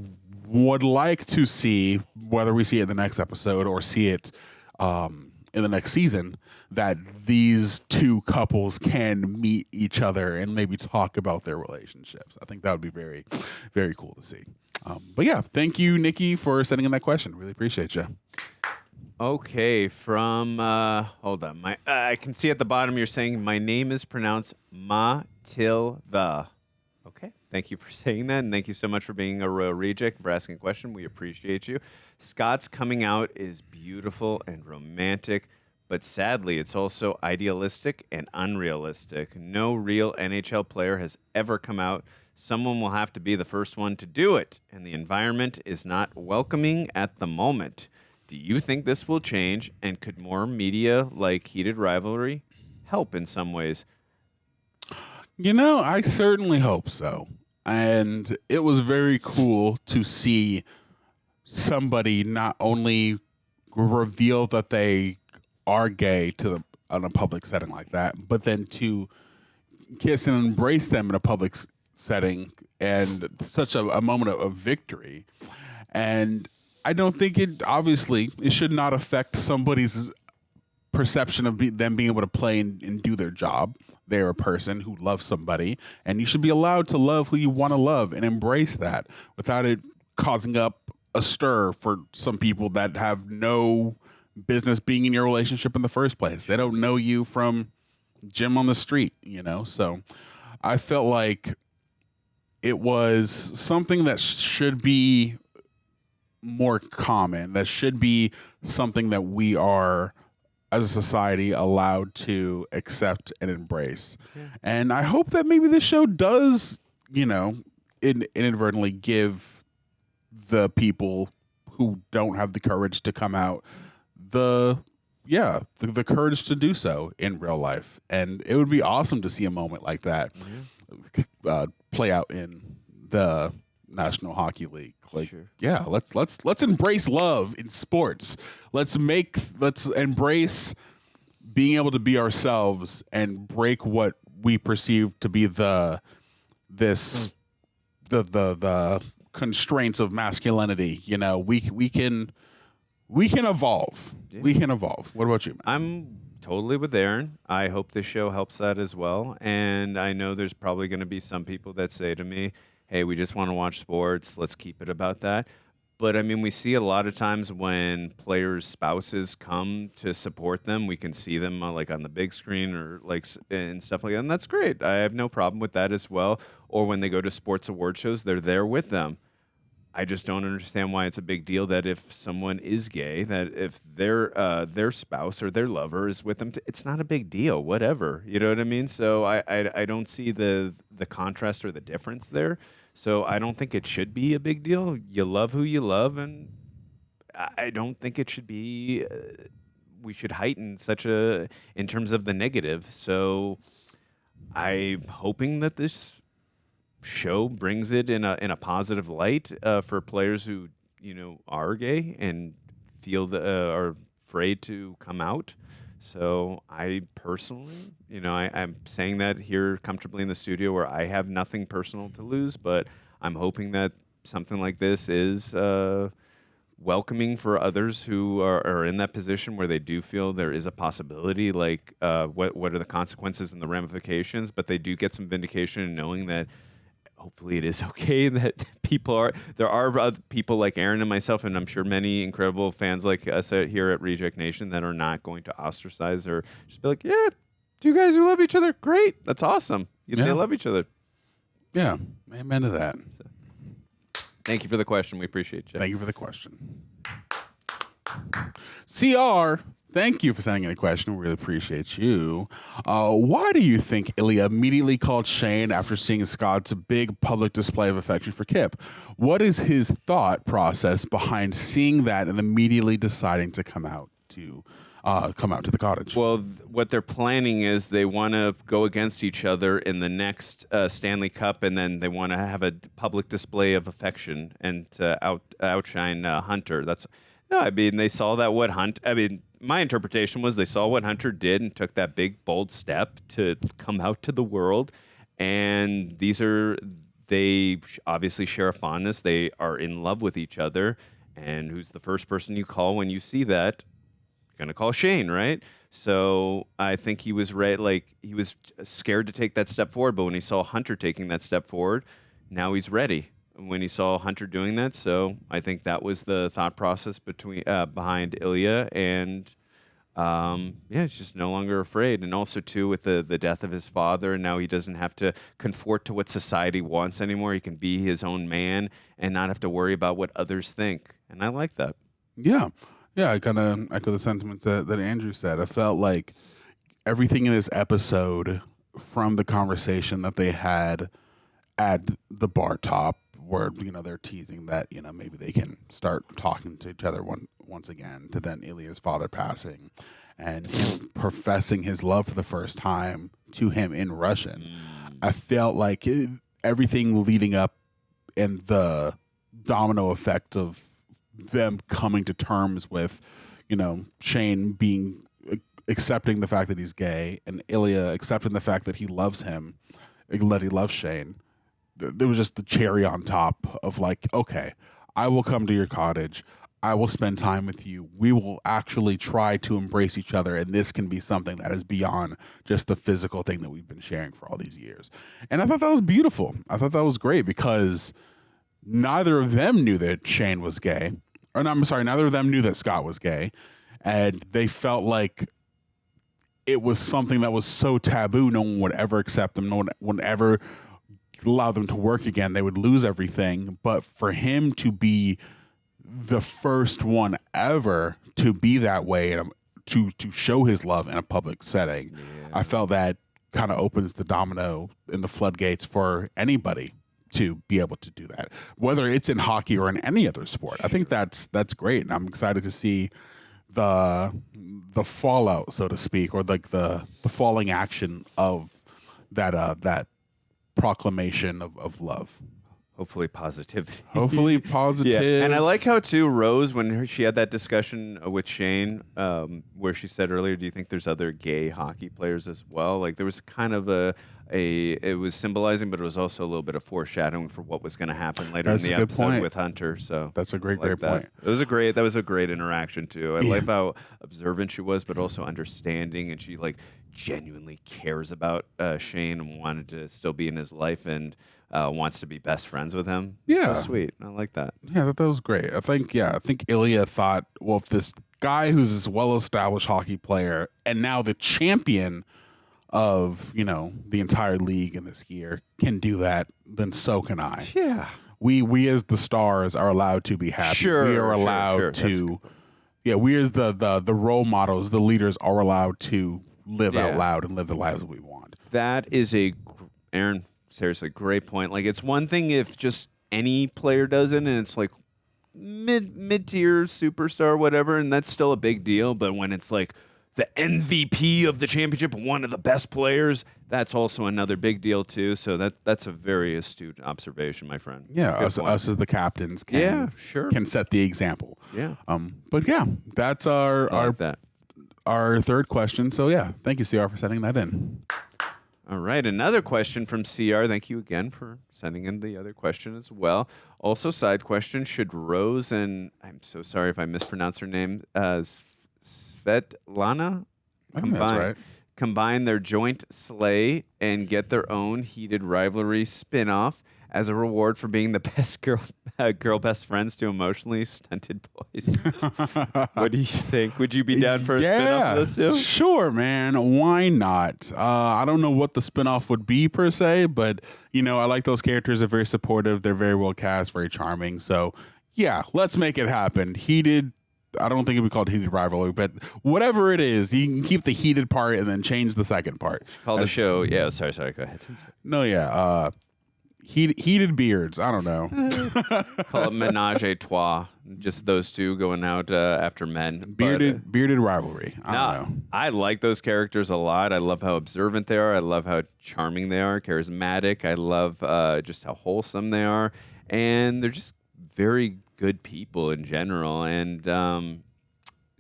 Speaker 2: would like to see, whether we see it in the next episode or see it in the next season, that these two couples can meet each other and maybe talk about their relationships. I think that would be very, very cool to see. But yeah, thank you, Nikki, for sending in that question. Really appreciate you.
Speaker 1: Okay, from hold on, I can see at the bottom you're saying my name is pronounced Matilda. Okay, thank you for saying that, and thank you so much for being a royal reject, for asking a question. We appreciate you. Scott's coming out is beautiful and romantic, but sadly, it's also idealistic and unrealistic. No real NHL player has ever come out. Someone will have to be the first one to do it, and the environment is not welcoming at the moment. Do you think this will change, and could more media like Heated Rivalry help in some ways?
Speaker 2: You know, I certainly hope so. And it was very cool to see somebody not only reveal that they are gay on a public setting like that, but then to kiss and embrace them in a public setting, and such a moment of victory. And I don't think it should not affect somebody's perception of them being able to play and do their job. They're a person who loves somebody, and you should be allowed to love who you want to love and embrace that without it causing up a stir for some people that have no business being in your relationship in the first place. They don't know you from Jim on the street, you know? So I felt like it was something that should be more common. That should be something that we are, as a society, allowed to accept and embrace. Okay. And I hope that maybe this show does, you know, inadvertently give the people who don't have the courage to come out the courage to do so in real life. And it would be awesome to see a moment like that play out in the National Hockey League. Like, sure. Yeah, let's embrace love in sports. Let's embrace being able to be ourselves and break what we perceive to be the constraints of masculinity. You know, we can evolve. Yeah. We can evolve. What about you, man?
Speaker 1: I'm totally with Aaron. I hope this show helps that as well. And I know there's probably going to be some people that say to me, hey, we just want to watch sports. Let's keep it about that. But I mean, we see a lot of times when players' spouses come to support them, we can see them like on the big screen or like and stuff like that. And that's great. I have no problem with that as well. Or when they go to sports award shows, they're there with them. I just don't understand why it's a big deal that if someone is gay, that if their spouse or their lover is with them, it's not a big deal. Whatever, you know what I mean? So I don't see the contrast or the difference there. So I don't think it should be a big deal. You love who you love, and I don't think it should be. We should heighten in terms of the negative. So I'm hoping that this show brings it in a positive light for players who are gay and feel are afraid to come out. So I personally, I'm saying that here comfortably in the studio where I have nothing personal to lose, but I'm hoping that something like this is welcoming for others who are in that position where they do feel there is a possibility, like what are the consequences and the ramifications, but they do get some vindication in knowing that hopefully it is okay that there are people like Aaron and myself, and I'm sure many incredible fans like us here at Reject Nation that are not going to ostracize or just be like, yeah, two guys who love each other, great, that's awesome. They love each other.
Speaker 2: Yeah, amen to that.
Speaker 1: So, thank you for the question. We appreciate you.
Speaker 2: Thank you for the question. CR, thank you for sending in a question. We really appreciate you. Why do you think Ilya immediately called Shane after seeing Scott's big public display of affection for Kip? What is his thought process behind seeing that and immediately deciding to come out to the cottage?
Speaker 1: Well, what they're planning is they want to go against each other in the next Stanley Cup, and then they want to have a public display of affection and to outshine Hunter. They saw that my interpretation was they saw what Hunter did and took that big, bold step to come out to the world. And they obviously share a fondness. They are in love with each other. And who's the first person you call when you see that? You're going to call Shane, right? So I think he was he was scared to take that step forward. But when he saw Hunter taking that step forward, now he's ready. When he saw Hunter doing that, so I think that was the thought process behind Ilya, and he's just no longer afraid. And also too, with the death of his father, and now he doesn't have to conform to what society wants anymore. He can be his own man and not have to worry about what others think. And I like that.
Speaker 2: Yeah, I kind of echo the sentiments that Andrew said. I felt like everything in this episode, from the conversation that they had at the bar top, where they're teasing that maybe they can start talking to each other once again, to then Ilya's father passing and him professing his love for the first time to him in Russian. I felt like everything leading up and the domino effect of them coming to terms with Shane accepting the fact that he's gay and Ilya accepting the fact that he loves him, that he loves Shane. There was just the cherry on top of like, okay, I will come to your cottage. I will spend time with you. We will actually try to embrace each other. And this can be something that is beyond just the physical thing that we've been sharing for all these years. And I thought that was beautiful. I thought that was great because neither of them knew that Shane was gay. Neither of them knew that Scott was gay. And they felt like it was something that was so taboo. No one would ever accept them. No one would ever allow them to work again. They would lose everything. But for him to be the first one ever to be that way and to show his love in a public setting, I felt that kind of opens the domino in the floodgates for anybody to be able to do that, whether it's in hockey or in any other sport. I think that's great, and I'm excited to see the fallout, so to speak, or like the falling action of that proclamation of love.
Speaker 1: Hopefully positivity.
Speaker 2: Hopefully positive.
Speaker 1: Yeah. And I like how, too, Rose, when she had that discussion with Shane, where she said earlier, do you think there's other gay hockey players as well? Like, there was kind of it was symbolizing, but it was also a little bit of foreshadowing for what was going to happen later in the episode with Hunter. So
Speaker 2: that's a great
Speaker 1: that.
Speaker 2: point.
Speaker 1: That was a great interaction, too. I like how observant she was, but also understanding, and she, like, genuinely cares about Shane and wanted to still be in his life and wants to be best friends with him.
Speaker 2: Yeah.
Speaker 1: So sweet. I like that.
Speaker 2: Yeah, that was great. I think Ilya thought, well, if this guy who's this well-established hockey player and now the champion of, the entire league in this year can do that, then so can I.
Speaker 1: Yeah.
Speaker 2: We as the stars are allowed to be happy.
Speaker 1: Sure,
Speaker 2: we are allowed to, we as the role models, the leaders are allowed to live out loud and live the lives that we want.
Speaker 1: That is Aaron, seriously, great point. Like, it's one thing if just any player does it and it's like mid-tier superstar, whatever, and that's still a big deal. But when it's like the MVP of the championship, one of the best players, that's also another big deal too. So that's a very astute observation, my friend.
Speaker 2: Yeah, us as the captains can set the example.
Speaker 1: Yeah.
Speaker 2: But yeah, that's our third question. So yeah, thank you, CR, for sending that in.
Speaker 1: All right, another question from CR. Thank you again for sending in the other question as well. Also, side question: should Rose and I'm so sorry if I mispronounced her name, Svetlana, combine their joint slay and get their own Heated Rivalry spin-off as a reward for being the best girl best friends to emotionally stunted boys? What do you think? Would you be down for a spin-off of this too?
Speaker 2: Sure, man. Why not? I don't know what the spin-off would be per se, but I like those characters. They're very supportive. They're very well cast, very charming. So yeah, let's make it happen. Heated. I don't think it'd be called Heated Rivalry, but whatever it is, you can keep the heated part and then change the second part.
Speaker 1: Call the show. Yeah, sorry, go ahead.
Speaker 2: No, yeah. Heated beards. I don't know.
Speaker 1: Call it Menage a Trois. Just those two going out after men.
Speaker 2: Bearded rivalry. I don't know.
Speaker 1: I like those characters a lot. I love how observant they are. I love how charming they are, charismatic. I love just how wholesome they are. And they're just very good people in general, and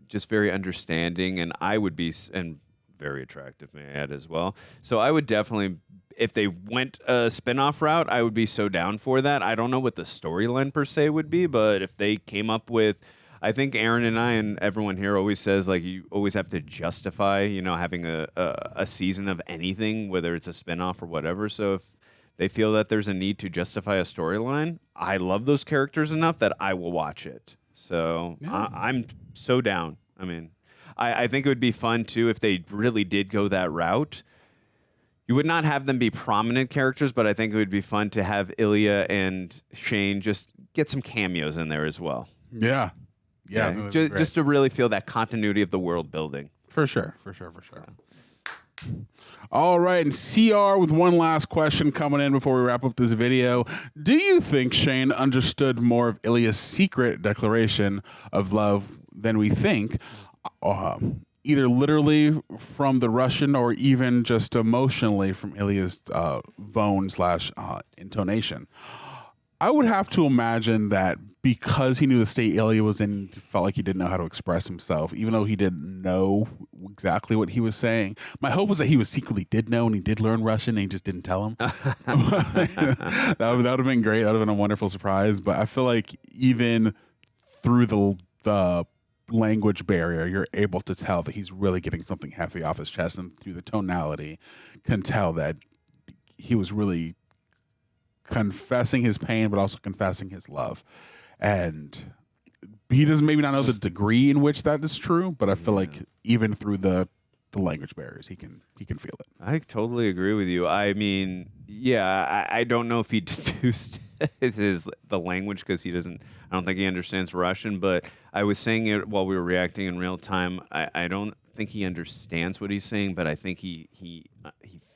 Speaker 1: just very understanding. And I would be, and very attractive, may I add, as well. So I would definitely, if they went a spin-off route, I would be so down for that. I don't know what the storyline per se would be, but if they came up with, I think Aaron and I and everyone here always says, like, you always have to justify, having a season of anything, whether it's a spin-off or whatever. So if they feel that there's a need to justify a storyline, I love those characters enough that I will watch it. So I'm so down. I mean, I think it would be fun, too, if they really did go that route. You would not have them be prominent characters, but I think it would be fun to have Ilya and Shane just get some cameos in there as well.
Speaker 2: Yeah.
Speaker 1: Just to really feel that continuity of the world building.
Speaker 2: For sure. All right, and CR with one last question coming in before we wrap up this video. Do you think Shane understood more of Ilya's secret declaration of love than we think, either literally from the Russian or even just emotionally from Ilya's intonation? I would have to imagine that because he knew the state Ilya was in, he felt like he didn't know how to express himself, even though he didn't know exactly what he was saying. My hope was that he secretly did know and he did learn Russian and he just didn't tell him. That would have been great. That would have been a wonderful surprise. But I feel like even through the language barrier, you're able to tell that he's really getting something heavy off his chest, and through the tonality can tell that he was really confessing his pain, but also confessing his love. And he doesn't maybe not know the degree in which that is true, but I feel like even through the language barriers, he can feel it.
Speaker 1: I totally agree with you. I mean, yeah, I don't know if he deduced the language because I don't think he understands Russian, but I was saying it while we were reacting in real time. I don't think he understands what he's saying, but I think he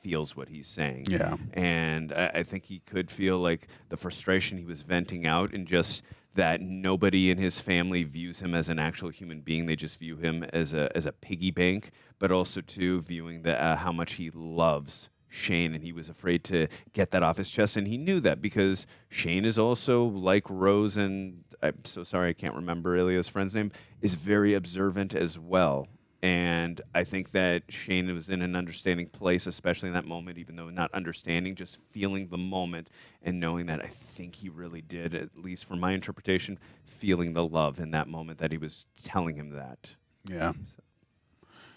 Speaker 1: feels what he's saying.
Speaker 2: Yeah.
Speaker 1: And I think he could feel like the frustration he was venting out, and just that nobody in his family views him as an actual human being. They just view him as a piggy bank, but also too viewing how much he loves Shane, and he was afraid to get that off his chest. And he knew that because Shane is also, like Rose, and I'm so sorry I can't remember Ilya's friend's name, is very observant as well. And I think that Shane was in an understanding place, especially in that moment, even though not understanding, just feeling the moment and knowing that I think he really did, at least from my interpretation, feeling the love in that moment that he was telling him that.
Speaker 2: Yeah.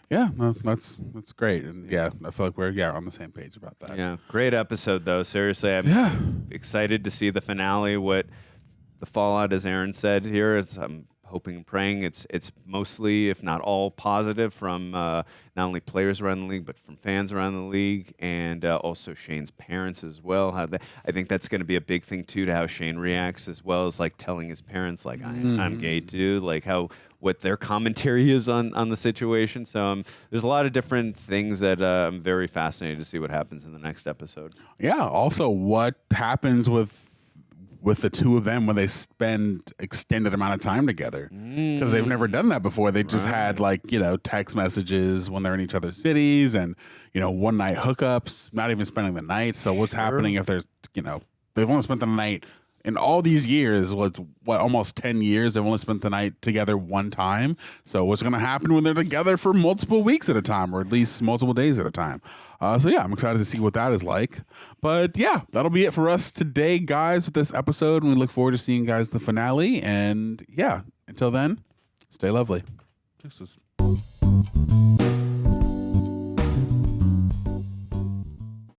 Speaker 2: Yeah, no, that's great, and yeah, I feel like we're on the same page about that.
Speaker 1: Yeah, great episode though. Seriously, I'm excited to see the finale. What the fallout, as Aaron said here, I'm hoping and praying it's mostly, if not all, positive from not only players around the league but from fans around the league, and also Shane's parents as well. I think that's going to be a big thing too, to how Shane reacts, as well as like telling his parents like I'm gay too, like what their commentary is on the situation. So there's a lot of different things that I'm very fascinated to see what happens in the next episode.
Speaker 2: Yeah. Also, what happens with the two of them when they spend extended amount of time together, because they've never done that before. They've just had text messages when they're in each other's cities, and one night hookups, not even spending the night. So what's happening if there's they've only spent the night in all these years, what almost 10 years, they've only spent the night together one time. So what's going to happen when they're together for multiple weeks at a time, or at least multiple days at a time? So yeah, I'm excited to see what that is like. But yeah, that'll be it for us today, guys, with this episode. And we look forward to seeing you guys the finale. And yeah, until then, stay lovely. Deuces.